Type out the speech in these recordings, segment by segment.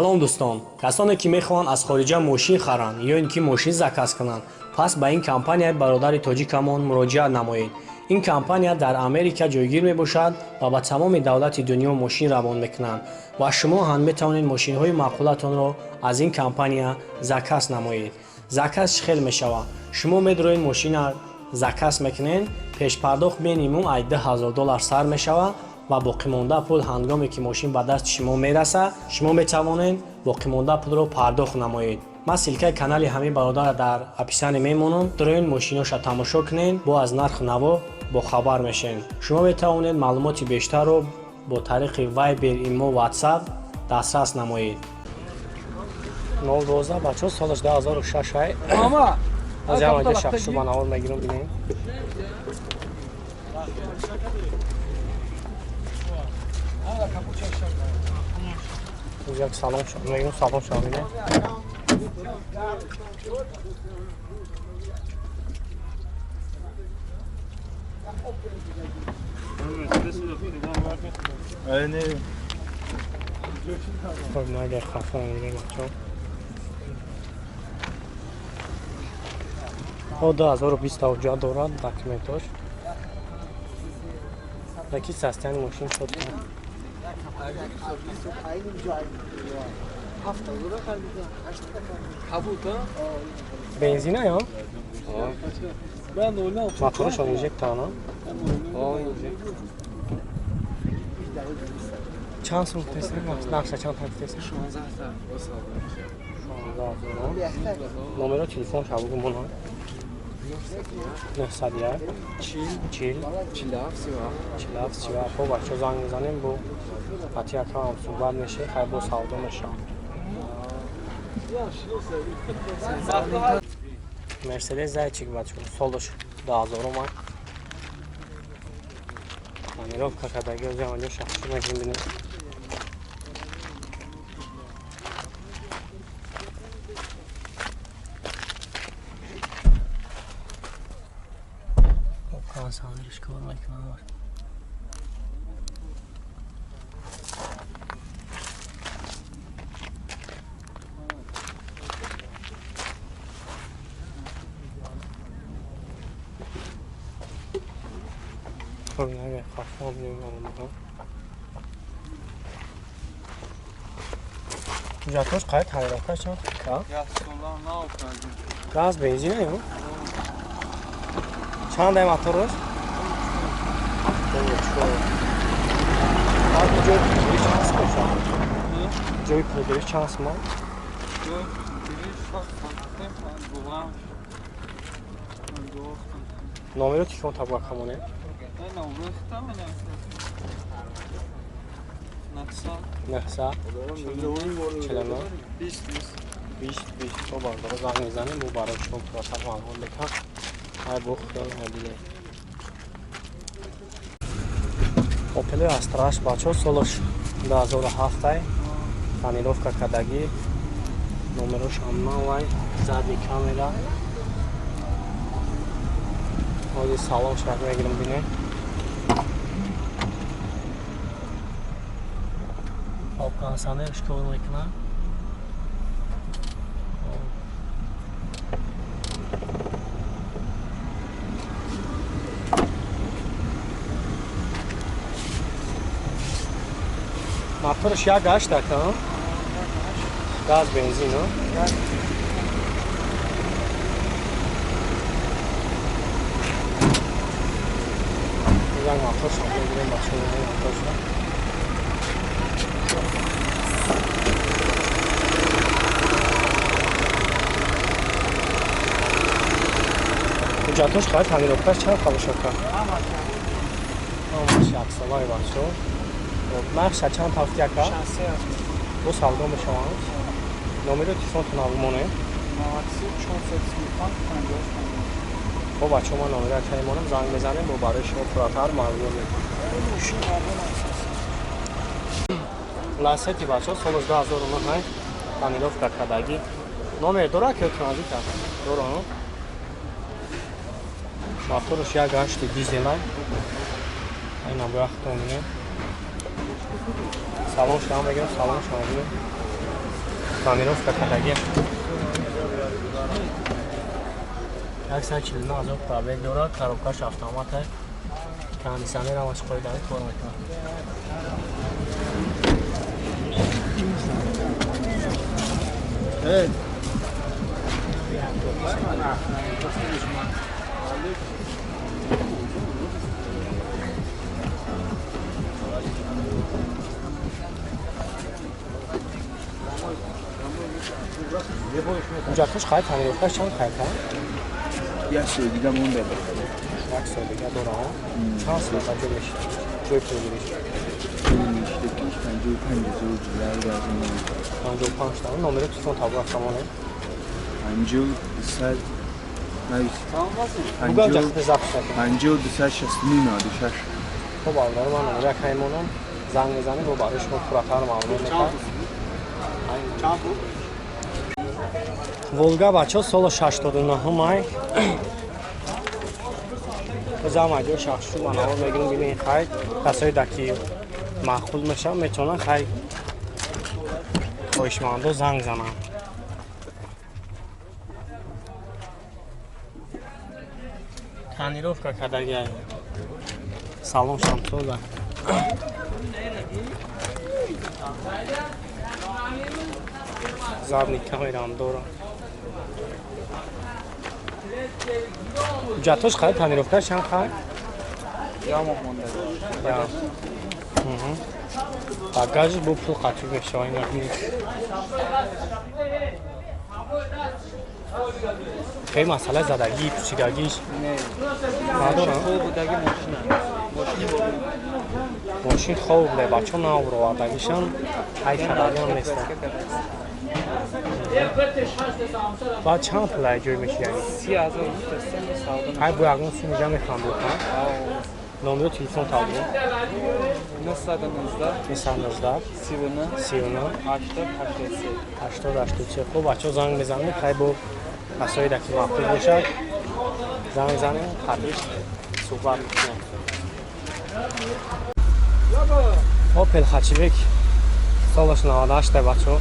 салом дӯстон, касоне ки мехоҳанд аз хориҷа мошин харанд ё ин ки мошин заказ кунанд, пас ба ин компанияи бародари тоҷикамон муроҷиат намоед. Ин компания дар Америка ҷойгир мебошад ва ба тамоми давлати дунё мошин равон мекунанд ва шумо ҳам метавонед мошинҳои маъқулатонро аз ин компания заказ намоед. Заказ чӣ хел мешавад? Шумо медроед мошина заказ мекунед, пешпардохт минимум аз $10,000 сар мешавад ва боқимонда пул ҳангоме ки мошин ба дасти шумо мерасад, шумо метавонед боқимонда пулро пардохт намоед. ман силкаи канали ҳамин бародарро дар описание мемонам. Дороед мошиношро тамошо кунед, бо аз нарху наво бохабар мешавед. шумо метавонед маълумоти бештарро бо тариқи Viber, Imo, WhatsApp дастрас намоед. 012 бачо солаш 2006 Мама, аз ҷамъи шахсу ба навор мегирам бинем. Як салом шо мегирам, салом шо бинем. Ayne. Xo'p, nega xafa bo'lgan bachon? O 2020 hujjat دارد داکیومنتاش. Таки састян мошин шуд. Бензина ё? Моторош инжектор, چند سوم تست نقشه چند تست 16 نمره تلفن شو بگو من 901 40 47 خب بچه زنگ میزنیم بو قطعی اکرام صحبت میشه خیلی با سعوده میشه مرسدس زایچیک بچه سالش 10,000 اومد планировка кадagi o'zim olib shaxsiy majburiyatni kansanlar ishkor mekanlar Nega xafa bo'lganman. Hujjatlar qayt hayratdasan? Ha? Yaxshilar nima o'qadi? Gaz benzin yo'q. Qanday motor? Joy pudrish chans bo'lsa. Joy pudrish chansmi? Joy pudrish chans. Номер телефон табу камоне. Naqsa. Chelama. 20 to'g'ri bor. Zang mizanim bu barcha shum prosa ma'lum lekin. Ay bu xiyol modeli. Opel Astra бачо солош 2007 планировка кадаги номерош ҳам новай задни камера ҳози салон шарт мегирам бинем обкансане школ мекунам Motorش jak gaś tak, no? Gaz, benzin, no? Gaz. Jak motor są, nie maszyny, nie motorze. Hujjatosh qayt tamirovkash chand qabulshaka? Amash yaksalay bacho. Марша чанд тафтия ка? Бо савдо мешаванд. Номери телефонтон авмоне? 97 Хоб бачо ман номери ачаимонам занг мезанем бо барои шумо пурратар маълумот медиҳам. Ласети бачо соли 2009 планировка кадаги. Номер дора ки автомобил ка? Дора, но? Моторош як гашти дизелай. Айна бахтон не. Salon şuna mı gel? Salon şuna mı gel? Tonirovka kadagi 140 азоб пробег дорад, коробкаш автомате, кондиционерам аз қоидани кор мекунад. اینجا توش خواهد تنیروفکش چند خواهد ها؟ یک سال دیگه مونده یک سال دیگه دوره ها؟ چند سال تا جوی میشه؟ جوی پول میشه؟ میشته پیش 55 زور جلال بازی مونده 55 تا اون نمره تیفون تابو افتمانه؟ 50 200 نویسی بگاه جخت زبط شده 50 269 96 خب آلدار من نمره یک هایمونم زنگ میزنی با برای شما پوراتر معلومه میکرد Volga بچه ها سال 69 مای بزرم اجا شخصی من آور میگیم بینه این خیلی کسایی دکی معقول میشم میتونن خیلی خوشمانده زنگ زنم تنیروفکا کدگی سالون شمسوزه زارنیکه میرم دورم جاتوش خواهد تنیروفکا چند خواهد؟ یا مونده یا багажи бо пул қатӣ мешава ин хеле масъалаи задагии пичигагиш надорам будagi мошин хоб буда бачаҳо наовровардагишам ҳай кадариам нестам баъд чанд пулай ҷой мешияни 30,000 ҳай бо ягон сумиҷа мехоҳам бухам номери телефон табу 919 39 80 хуб бачаҳо занг мезанем хай бо касои даки маъқул бошад занг занем хадиш суҳбат мекунем опел хачибек солаш 98 бачаҳо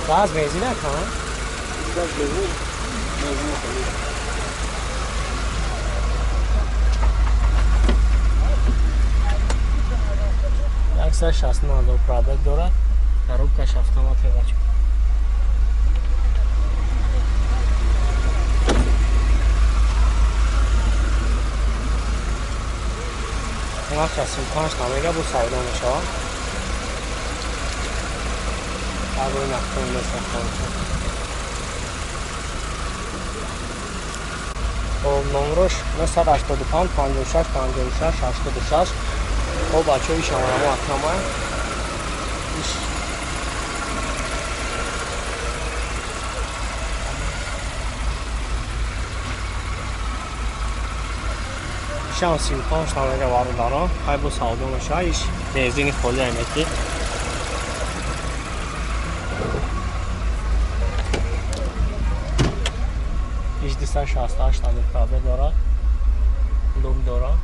газ мези накан яксад 69 пробег дорад коробкаш автомате бачо вақт 65 намега бу савдо мешавад абрӯи нафтон месахон номрош 985 56 56 86 о бачаҳои шаморамо акнама шам 35 намега вару даро хай бу савдо мешавад иш бензини холи айнеки 68 намега пробег дорад дум дорад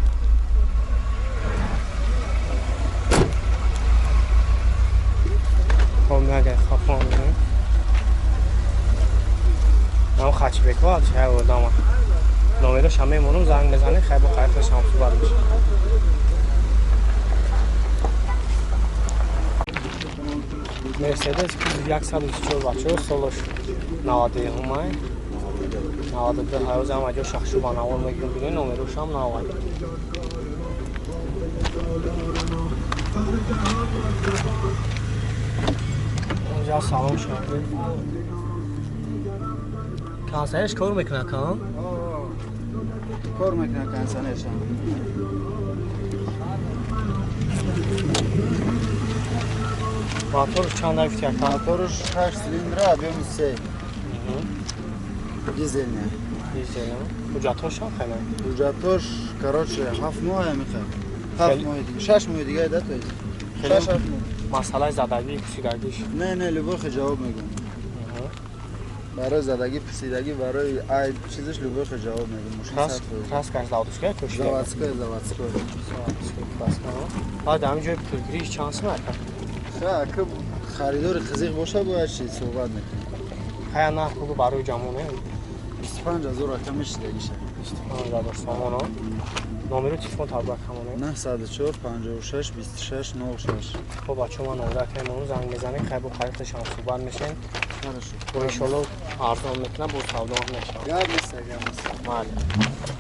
Помняга хафон не. Нам хачбеква чай одама. Номеро шаме монум занг мезане хай бо кайф шамсу бар миш. Мерседес 124 бачо солош 90 май. 92 ҳаёз ам аҷо шахшу ба навор мегирам бинен номеро шам навай. اینجا سالن شده کانسرش کار میکنه کام؟ کار میکنه کانسرش موتور چند دفعه کرد؟ موتورش 8 سیلیندر بیام 3 دیزل نه دیزل حجتاش هم خیلی حجتاش کراچه 7 ماه میخواد 7 ماه دیگه 6 ماه دیگه داد 6 7 ماه مسئله زدگی پوسیدگیش. نه نه لباخ جواب میگم. برای زدگی پسیدگی برای ای چیزش لباخ جواب میگم. مشخص Kraska jest zawodowa, to się بعد همین جای پولگیریش چانس نکرد. که خریدار خزیق باشه باید چی صحبت نکنیم. خیلی نه خوبه برای جمعونه 25000 رقمش دیگه. 25000 سامانه. نمره تلفن تابع همونه. 904 56 26 96. خب بچه ما نمره تلفن زنگ بزنید خیلی با خریدش هم صحبت میشین. Хорошо. و ان شاء الله ارزان میکنه با سودا هم نشه. Гад не сагам. بله.